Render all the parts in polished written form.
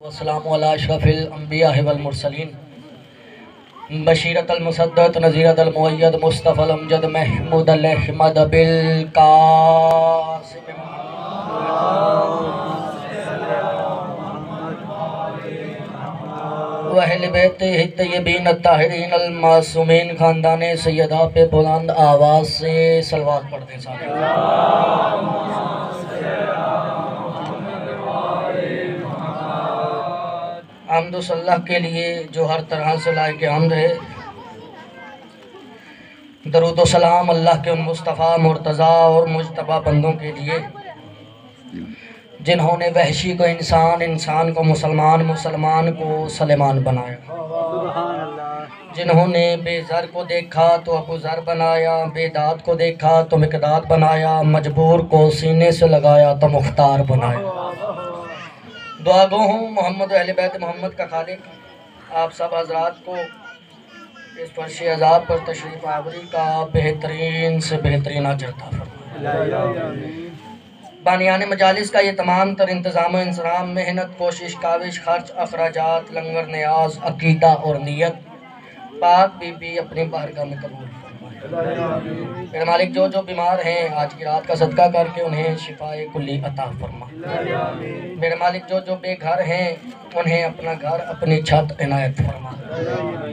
والسلام علی اشرف الانبیاء والمرسلین بشیرت المصدق نذیرت المؤید مصطفی الامجد محمود الاحمد بالقاسم وَأَهْلِ بَيْتِهِ الطَّيِّبِينَ الطَّاہِرِينَ المعصومین خاندان سیدہ پہ بلند آواز سے صلوات پڑھتے ہیں ساتھ حمد و صلح کے لیے جو ہر طرح سے لائق حمد ہے، درود و سلام اللہ کے ان مصطفیٰ مرتضیٰ اور مجتبیٰ بندوں کے لیے جنہوں نے وحشی کو انسان، انسان کو مسلمان، مسلمان کو سلیمان بنایا، جنہوں نے بے زر کو دیکھا تو ابو ذر بنایا، بے داد کو دیکھا تو مقداد بنایا، مجبور کو سینے سے لگایا تو مختار بنایا۔ دعا گو ہوں محمد و اہل بیت محمد کا خالق آپ سب حضرات کو اس فرش عذاب پر تشریف آوری کا بہترین سے بہترین اجر عطا فرمائے۔ بانیان مجالس کا یہ تمام تر انتظام و انصرام، محنت، کوشش، کاوش، خرچ، اخراجات، لنگر، نیاز، عقیدہ اور نیت پاک بی بی اپنی بارگاہ میں قبول فرمائے۔ میرے مالک جو بیمار ہیں آج کی رات کا صدقہ کر کے انہیں شفاء کلی عطا فرما۔ میرے مالک جو بے گھر ہیں انہیں اپنا گھر، اپنی چھت عنایت فرما۔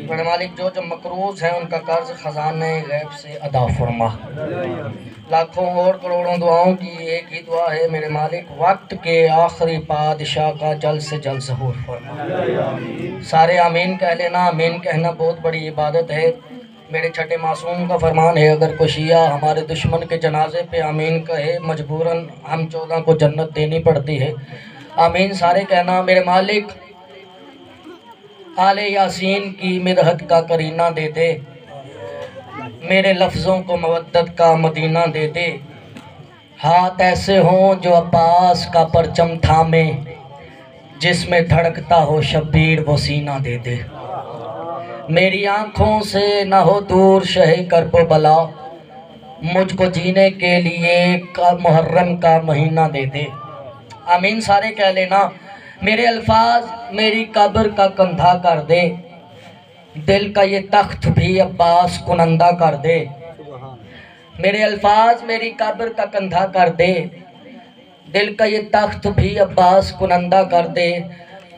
میرے مالک جو مقروض ہیں ان کا قرض خزانہ غیب سے ادا فرما۔ لاکھوں اور کروڑوں دعاؤں کی ایک ہی دعا ہے میرے مالک، وقت کے آخری بادشاہ کا جلد سے جلد ظہور فرما۔ سارے آمین کہہ لینا، آمین کہنا بہت بڑی عبادت ہے۔ میرے چھٹے معصوم کا فرمان ہے، اگر کوئی شیعہ ہمارے دشمن کے جنازے پہ آمین کہے مجبوراً ہم 14 کو جنت دینی پڑتی ہے۔ آمین سارے کہنا۔ میرے مالک آل یاسین کی مدحت کا کرینہ دے دے، میرے لفظوں کو مودت کا مدینہ دے دے، ہاتھ ایسے ہوں جو عباس کا پرچم تھامے، جس میں دھڑکتا ہو شبیر وہ سینہ دے دے۔ میری آنکھوں سے نہ ہو دور شہ کرب و بلا، مجھ کو جینے کے لیے محرم کا مہینہ دے دے۔ آمین سارے کہہ لینا۔ میرے الفاظ میری قبر کا کندھا کر دے، دل کا یہ تخت بھی عباس کنندہ کر دے۔ میرے الفاظ میری قبر کا کندھا کر دے، دل کا یہ تخت بھی عباس کنندہ کر دے۔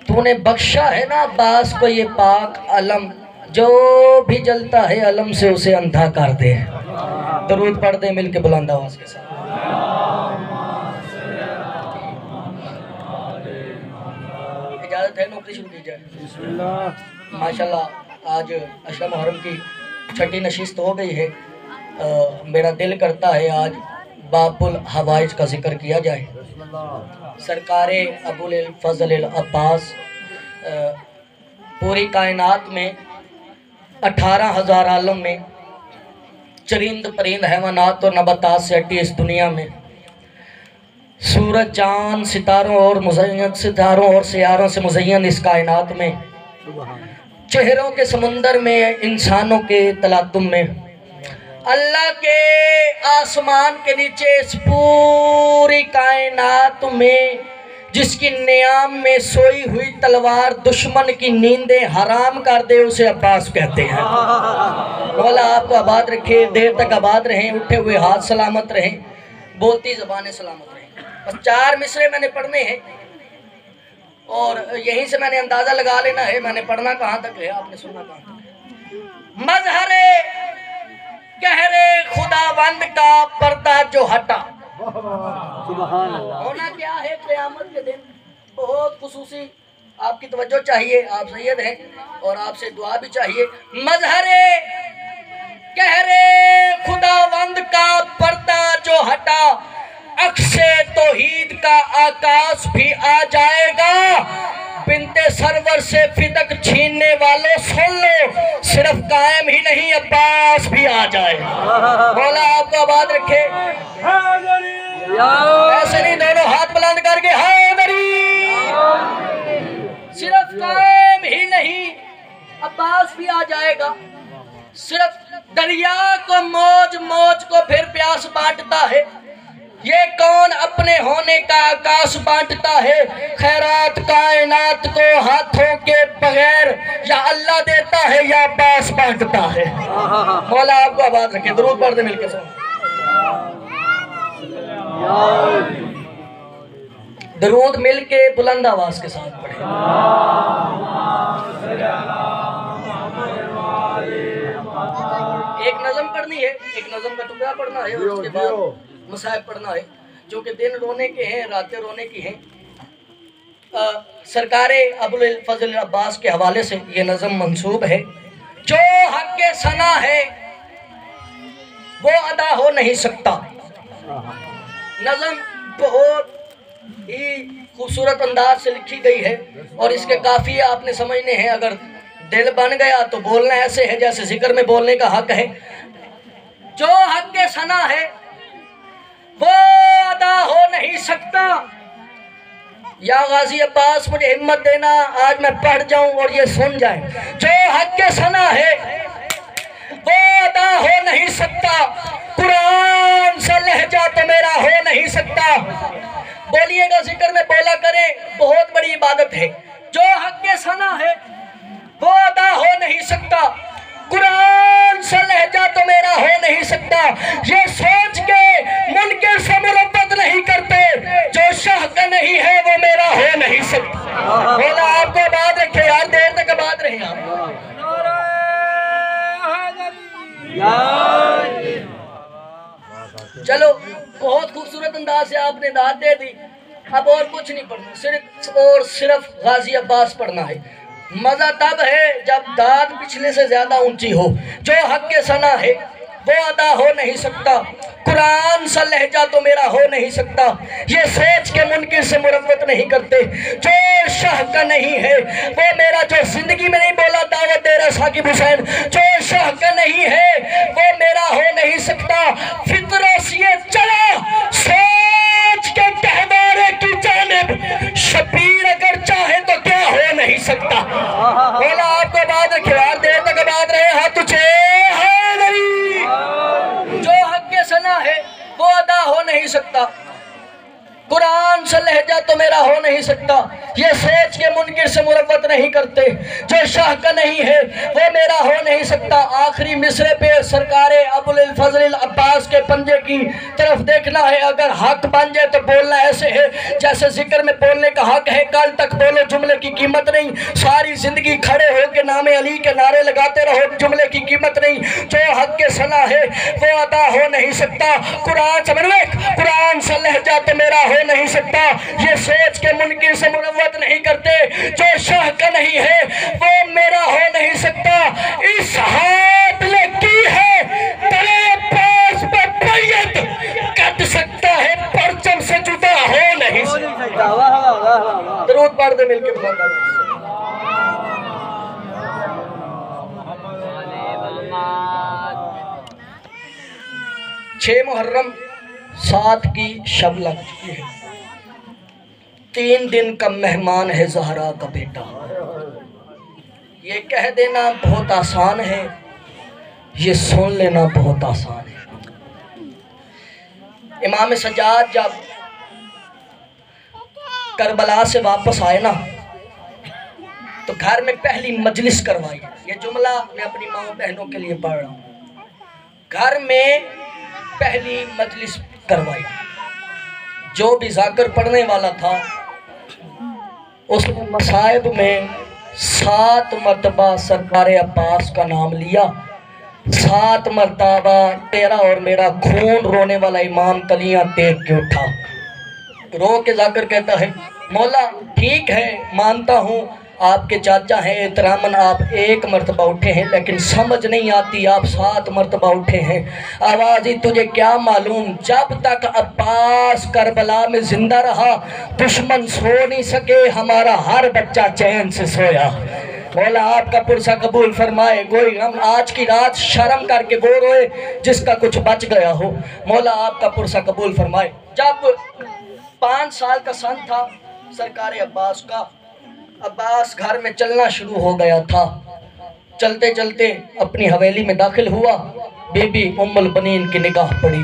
تو نے بخشا ہے نا عباس کو یہ پاک علم، جو بھی جلتا ہے علم سے اسے اندھا کر دے۔ درود پڑھ دے مل کے بلند آواز کے ساتھ۔ اجازت ہے نوکری شروع کی جائے؟ ماشاءاللہ آج عشرہ محرم کی چھٹی نشست ہو گئی ہے، میرا دل کرتا ہے آج باب الحوائج کا ذکر کیا جائے۔ سرکار ابو الفضل العباس پوری کائنات میں 18,000 عالم میں چرند پرند حیوانات اور نباتات سے ہٹی اس دنیا میں سورج، چاند، ستاروں اور سیاروں سے مزین اس کائنات میں، چہروں کے سمندر میں، انسانوں کے تلاطم میں، اللہ کے آسمان کے نیچے اس پوری کائنات میں جس کی نیام میں سوئی ہوئی تلوار دشمن کی نیندیں حرام کر دے اسے عباس کہتے ہیں۔ مولا آپ کو آباد رکھے، دیر تک آباد رہیں، اٹھے ہوئے ہاتھ سلامت رہیں، بولتی زبانیں سلامت رہیں۔ بس 4 مصرے میں نے پڑھنے ہیں اور یہیں سے میں نے اندازہ لگا لینا ہے میں نے پڑھنا کہاں تک ہے، آپ نے سننا کہاں تک ہے۔ مظہر قہر خداوند کا پردہ جو ہٹا، ہونا کیا ہے قیامت کے دن بہت خصوصی آپ کی توجہ چاہیے، آپ سید ہیں اور آپ سے دعا بھی چاہیے۔ مظہر قہر خداوند کا پردہ جو ہٹا، عکس توحید کا آکاش بھی آ جائے گا، بنت سرور سے فتق چھیننے والوں سن لو، صرف قائم ہی نہیں عباس بھی آ جائے۔ مولا آپ کو آباد رکھے۔ ایسے نہیں، دونوں ہاتھ بلند کر کے حیدری۔ صرف قائم ہی نہیں عباس بھی آ جائے گا، صرف دریا کو موج موج کو پھر پیاس بانٹتا ہے، یہ کون اپنے ہونے کا آکاش بانٹتا ہے؟ خیرات کائنات کو ہاتھوں کے بغیر یا اللہ دیتا ہے یا عباس بانٹتا ہے؟ مولا آپ کو آباد رکھے. درود پڑھ دے مل کے سن. درود مل کے بلند آواز کے ساتھ پڑھیں. ایک نظم پڑھنی ہے، ایک نظم کا ٹکڑا پڑھنا ہے، اور اس کے بعد مصائب پڑھنا ہے جو کہ دن رونے کے ہیں، راتیں رونے کی ہیں. سرکار ابوالفضل عباس کے حوالے سے یہ نظم منسوب ہے. جو حق کے ثنا ہے وہ ادا ہو نہیں سکتا. نظم بہت ہی خوبصورت انداز سے لکھی گئی ہے اور اس کے قافیے آپ نے سمجھنے ہیں. اگر دل بن گیا تو بولنا ایسے ہے جیسے ذکر میں بولنے کا حق ہے. جو حق کے ثنا ہے وہ ادا ہو نہیں سکتا. یا غازی عباس مجھے ہمت دینا، آج میں پڑھ جاؤں اور یہ سن جائیں. جو حق کے ثنا ہے وہ ادا ہو نہیں سکتا. قرآن سے لہجہ تو میرا ہو نہیں سکتا. بولیے گا، ذکر میں بولا کریں، بہت بڑی عبادت ہے. جو حق کے ثنا ہے وہ ادا ہو نہیں سکتا. قرآن سے لہجہ تو میرا ہو نہیں سکتا. یہ سوچ کے منکر سے مربت نہیں کرتے، جو شاہ کا نہیں ہے وہ میرا ہو نہیں سکتا. بولا آپ کو آباد رکھے یار، دیر تک آباد رہیں آپ. چلو بہت خوبصورت انداز سے آپ نے داد دے دی. اب اور کچھ نہیں پڑھنا، صرف اور صرف غازی عباس پڑھنا ہے. مزہ تب ہے جب داد پچھلے سے زیادہ اونچی ہو. جو حق کے ثنا ہے وہ ادا ہو نہیں سکتا. قرآن سا لہجہ تو میرا ہو نہیں سکتا. یہ سوچ کے منکر سے مربت نہیں کرتے، جو شاہ کا نہیں ہے وہ میرا، جو زندگی میں نہیں بولا دعوت دے رہا ثاقب حسین، جو شاہ کا نہیں ہے وہ میرا ہو نہیں سکتا. فطرت سے یہ چلا سوچ کے گہوارے کی جانب، شبیر اگر چاہے تو کیا ہو نہیں سکتا. بولا آپ کو بات رکھے یار، دیر تک بات رہے. ہاتھ تجھے جو حق کے ثنا ہے وہ ادا ہو نہیں سکتا. قرآن سے لہجہ تو میرا ہو نہیں سکتا. یہ سوچ کے منکر سے مربت نہیں کرتے، جو شاہ کا نہیں ہے وہ میرا ہو نہیں سکتا. آخری مصرے پہ سرکار ابوالفضل عباس کے پنجے کی طرف دیکھنا ہے. اگر حق بن جائے تو بولنا ایسے ہے جیسے ذکر میں بولنے کا حق ہے. کل تک بولو جملے کی قیمت نہیں، ساری زندگی کھڑے ہو کے نام علی کے نعرے لگاتے رہو، جملے کی قیمت نہیں. جو حق کے ثنا ہے وہ ادا ہو نہیں سکتا. قرآن سے قرآن سے لہجہ تو میرا ہو نہیں سکتا. یہ سوچ کے منکر سے مروت نہیں کرتے، جو شاہ کا نہیں ہے وہ میرا ہو نہیں سکتا. اس ہاتھ نے کی ہے تیرے پاس پہ بیعت، کٹ سکتا ہے پرچم سے جدا ہو نہیں سکتا. درود پڑھ دے مل کے بلند آواز. 6 محرم 7 کی شب لگ چکی ہے. 3 دن کا مہمان ہے زہرا کا بیٹا. یہ کہہ دینا بہت آسان ہے، یہ سن لینا بہت آسان ہے. امام سجاد جب کربلا سے واپس آئے نا تو گھر میں پہلی مجلس کروائی. یہ جملہ میں اپنی ماں بہنوں کے لیے پڑھ رہا ہوں. گھر میں پہلی مجلس کروائی. جو بھی ذاکر پڑھنے والا تھا اس نے مصائب میں 7 مرتبہ سرکار عباس کا نام لیا. 7 مرتبہ تیرا اور میرا خون رونے والا امام کلیاں دیکھ کے اٹھا. رو کے ذاکر کہتا ہے مولا ٹھیک ہے مانتا ہوں آپ کے چاچا ہیں، احتراماً آپ 1 مرتبہ اٹھے ہیں، لیکن سمجھ نہیں آتی آپ 7 مرتبہ اٹھے ہیں. آوازی تجھے کیا معلوم، جب تک عباس کربلا میں زندہ رہا دشمن سو نہیں سکے، ہمارا ہر بچہ چین سے سویا. مولا آپ کا پرسہ قبول فرمائے. گوئی ہم آج کی رات شرم کر کے وہ روئے جس کا کچھ بچ گیا ہو. مولا آپ کا پرسہ قبول فرمائے. جب 5 سال کا سن تھا سرکار عباس کا، عباس گھر میں چلنا شروع ہو گیا تھا. چلتے چلتے اپنی حویلی میں داخل ہوا. بی بی ام البنین کی نگاہ پڑی.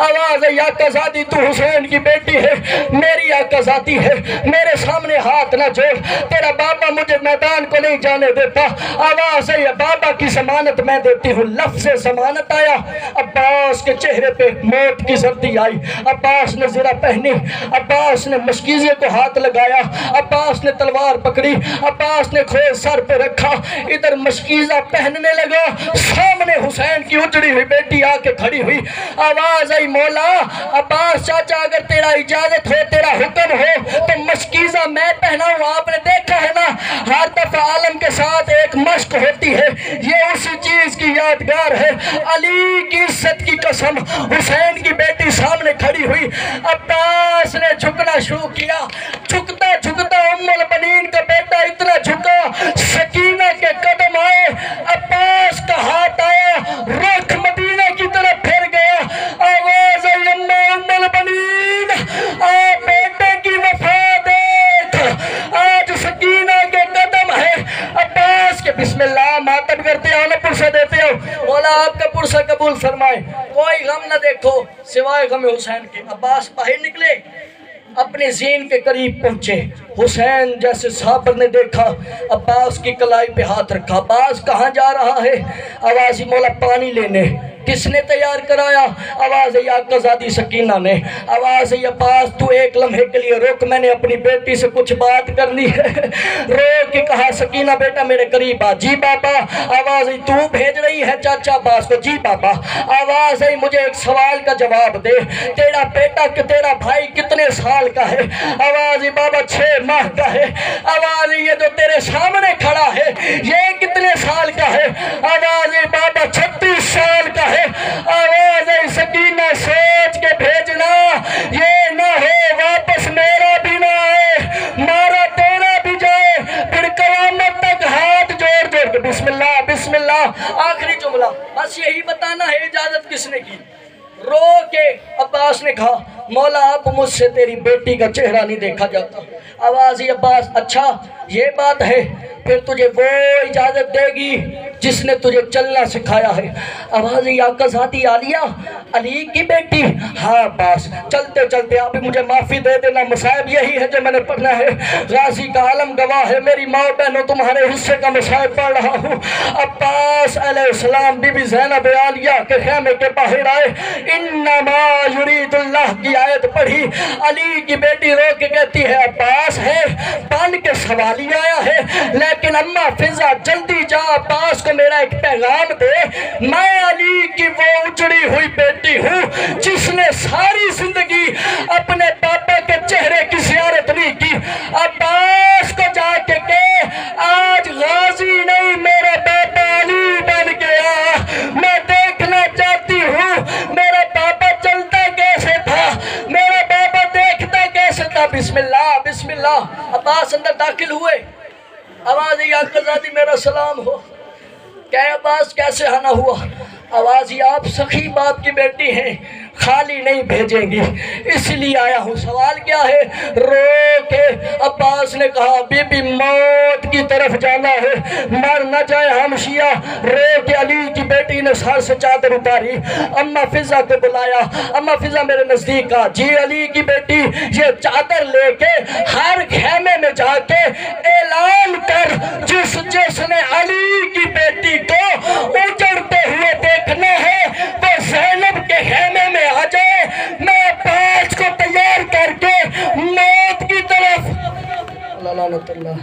آواز ہے یا قزادی تو حسین کی بیٹی ہے، میری آقا ذاتی ہے، میرے سامنے ہاتھ نہ جوڑ، تیرا بابا مجھے میدان کو نہیں جانے دیتا، آواز ہے یا بابا کی ضمانت میں دیتی ہوں۔ لفظ ضمانت آیا، عباس کے چہرے پہ موت کی زردی آئی، عباس نے زرہ پہنی، عباس نے مشکیزے کو ہاتھ لگایا، عباس نے تلوار پکڑی، عباس نے کھوئے سر پہ رکھا، ادھر مشکیزہ پہننے لگا، سامنے حسین کی اجڑی ہوئی بیٹی آ کے کھڑی ہوئی، آواز آئی مولا عباس چاچا اگر تیرا اجازت ہو، تیرا حکم ہو تو مشکیزہ میں پہناؤں۔ آپ نے دیکھا ہے نا ہر دفعہ عالم کے ساتھ ایک مشق ہوتی ہے، یہ اسی چیز کی یادگار ہے۔ علی کی عزت کی قسم، حسین کی بیٹی سامنے کھڑی ہوئی، عباس نے جھکنا شروع کیا، جھکتا جھکتا ام البنین کا بیٹا اتنا جھکا، سکینہ کے قدم آئے، عباس کا ہاتھ آیا، رخ مدینہ کی طرف پھر گیا، آواز آئی ام البنین آ بیٹے کی وفا دیکھ، آج سکینہ کے قدم ہے، عباس کے بسم اللہ ماتم کرتے ہو نہ پرسہ دیتے ہو، مولا آپ کا پرسہ قبول فرمائے، کوئی غم نہ دیکھو سوائے غم حسین کے۔ عباس باہر نکلے، اپنے زین کے قریب پہنچے، حسین جیسے صابر نے دیکھا، عباس کی کلائی پہ ہاتھ رکھا، عباس کہاں جا رہا ہے؟ آواز مولا پانی لینے، کس نے تیار کرایا؟ آواز یا قزادی سکینہ نے، آواز عباس تو ایک لمحے کے لیے رک، میں نے اپنی بیٹی سے کچھ بات کرنی ہے، روک کے کہا سکینہ بیٹا میرے قریب آ، جی بابا، آواز تو بھیج رہی ہے چاچا عباس کو، جی بابا، آواز مجھے ایک سوال کا جواب دے، تیرا بیٹا تیرا بھائی کتنے سال کا ہے؟ آواز بابا 6 ماہ کا ہے، آواز یہ جو تیرے سامنے کھڑا ہے یہ کتنے سال کا ہے؟ آواز بابا 36 سال کا ہے، آواز سکینہ سوچ کے بھیجنا، یہ نہ ہو واپس میرا بھی نہ آئے، مارا تیرا بھی جائے، پھر قیامت تک ہاتھ جوڑ جوڑ کے بسم اللہ بسم اللہ، آخری جملہ بس یہی بتانا ہے اجازت کس نے کی۔ رو کے عباس نے کہا مولا آپ مجھ سے تیری بیٹی کا چہرہ نہیں دیکھا جاتا۔ آواز عباس اچھا یہ بات ہے، پھر تجھے وہ اجازت دے گی جس نے تجھے چلنا سکھایا ہے۔ آواز یا قزادی عالیہ علی کی بیٹی؟ ہاں عباس، چلتے چلتے آپ مجھے معافی دے دینا، مصائب یہی ہے جو میں نے پڑھنا ہے، غازی کا عالم گواہ ہے، میری ماں بہنوں تمہارے حصے کا مصائب پڑھ رہا ہوں۔ عباس علیہ السلام بی بی زینب عالیہ کے خیمے کے باہر آئے، انما یرید اللہ کی آیت پڑھی، علی کی بیٹی رو کے کہتی ہے عباس ہے بن کے سوالی آیا ہے، لیکن اماں فضا جلدی جا عباس کو میرا ایک پیغام دے، میں علی کی وہ اجڑی ہوئی بیٹی ہوں جس نے ساری زندگی اپنے پاپا کے چہرے کی زیارت نہیں کی۔ عباس کو جا کے آج غازی نہیں میرا پاپا علی بن گیا، میں دیکھنا چاہتی ہوں میرا پاپا چلتا کیسے تھا، میرا پاپا دیکھتا کیسے تھا۔ بسم اللہ بسم اللہ، عباس اندر داخل ہوئے، آواز یا قزادی میرا سلام ہو، کہ عباس کیسے آنا ہوا؟ آواز آپ سخی باپ کی بیٹی ہیں، خالی نہیں بھیجیں گی، اس لیے آیا ہوں۔ سوال کیا ہے؟ رو کے عباس نے کہا بی بی موت کی طرف جانا ہے، مر نہ جائے ہم شیعہ۔ رو کے علی کی بیٹی نے سر سے چادر اتاری، اماں فضا کو بلایا، اماں فضا میرے نزدیک آ، جی علی کی بیٹی یہ چادر لے کے ہر خیمے میں جا کے اعلان کر، جس نے علی کی بیٹی کو اجڑتے ہوئے دیکھنا ہے وہ زینب کے خیمے میں آ جائے، میں عباس کو تیار کر کے موت کی طرف اللہ لعنت اللہ